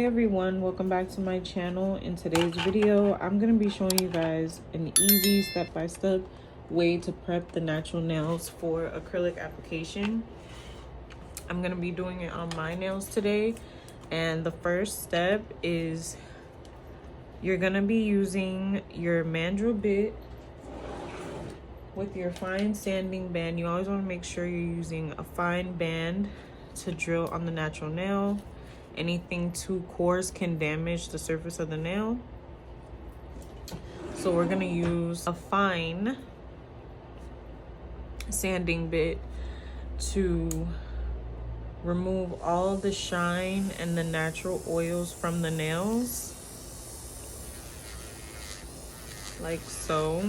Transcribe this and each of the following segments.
Hey everyone, welcome back to my channel. In today's video, I'm going to be showing you guys an easy step-by-step way to prep the natural nails for acrylic application. I'm going to be doing it on my nails today, and the first step is you're going to be using your mandrel bit with your fine sanding band. You always want to make sure you're using a fine band to drill on the natural nail. Anything too coarse can damage the surface of the nail. So we're gonna use a fine sanding bit to remove all the shine and the natural oils from the nails, like so.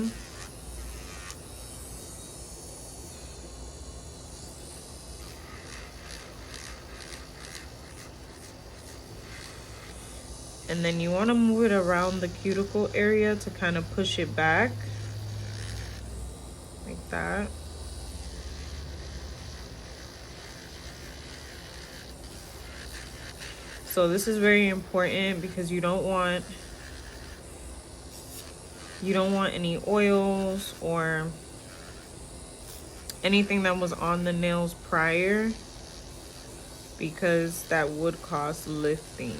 And then you want to move it around the cuticle area to kind of push it back like that. So this is very important because you don't want any oils or anything that was on the nails prior, because that would cause lifting.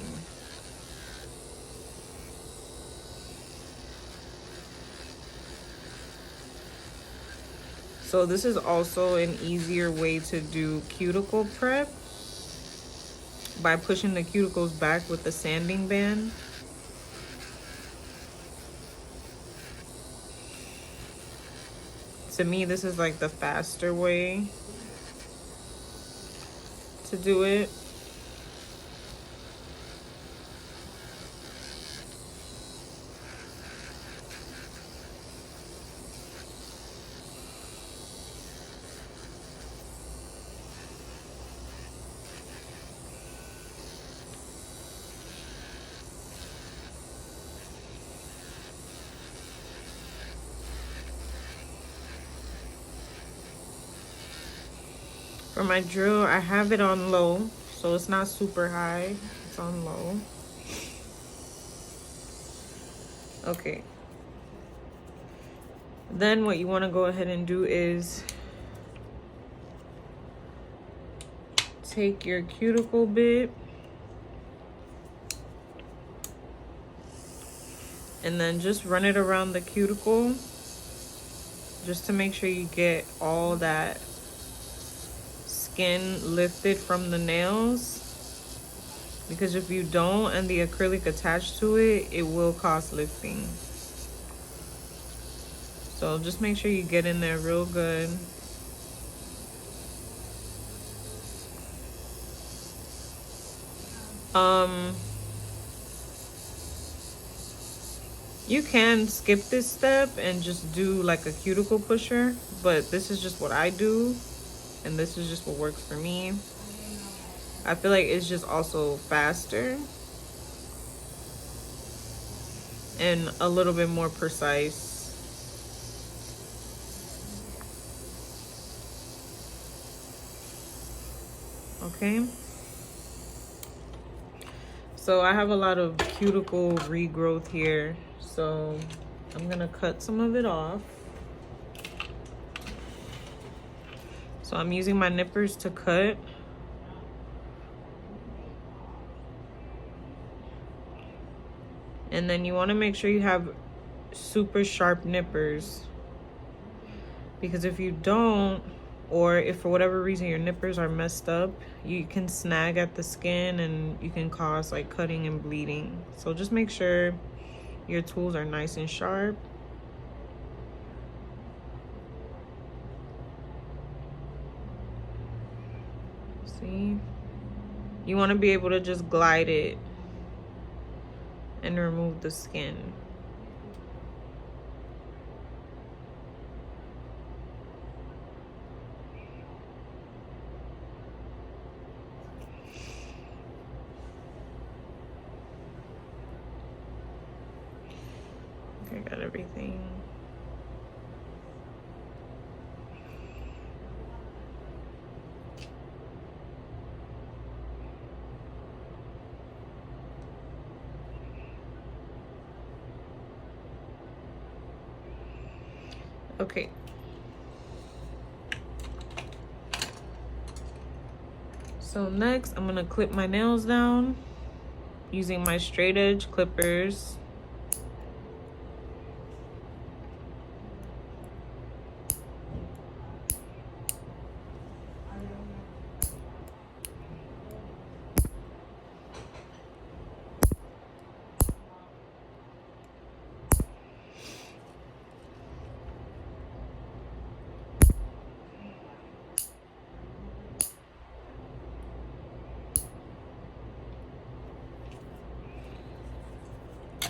So this is also an easier way to do cuticle prep by pushing the cuticles back with the sanding band. To me, this is like the faster way to do it. For my drill, I have it on low, so it's not super high, it's on low. Okay. Then what you want to go ahead and do is take your cuticle bit and then just run it around the cuticle just to make sure you get all that skin lifted from the nails, because if you don't and the acrylic attached to it, it will cause lifting. So just make sure you get in there real good. You can skip this step and just do like a cuticle pusher, but this is just what I do, and this is just what works for me. I feel like it's just also faster and a little bit more precise. Okay. So I have a lot of cuticle regrowth here, so I'm gonna cut some of it off. So I'm using my nippers to cut. And then you want to make sure you have super sharp nippers, because if you don't, or if for whatever reason your nippers are messed up, you can snag at the skin and you can cause like cutting and bleeding. So just make sure your tools are nice and sharp. See? You want to be able to just glide it and remove the skin. I got everything. Okay. So next, I'm gonna clip my nails down using my straight edge clippers.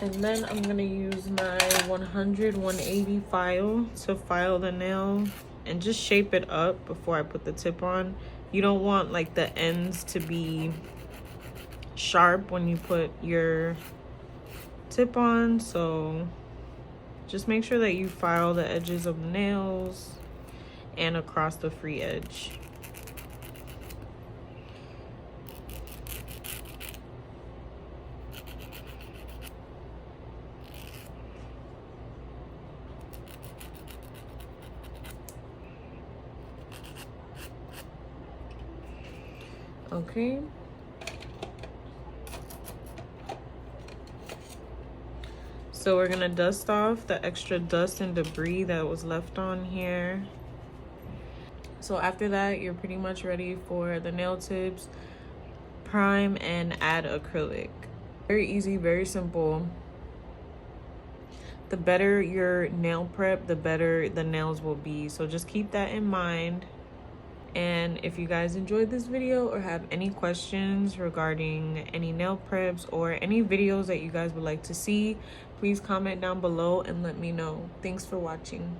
And then I'm gonna use my 180 file to file the nail and just shape it up before I put the tip on. You don't want like the ends to be sharp when you put your tip on, so just make sure that you file the edges of the nails and across the free edge. Okay. So we're gonna dust off the extra dust and debris that was left on here. So after that, you're pretty much ready for the nail tips, prime, and add acrylic. Very easy, very simple. The better your nail prep, the better the nails will be. So just keep that in mind. And if you guys enjoyed this video or have any questions regarding any nail preps or any videos that you guys would like to see, please comment down below and let me know. Thanks for watching.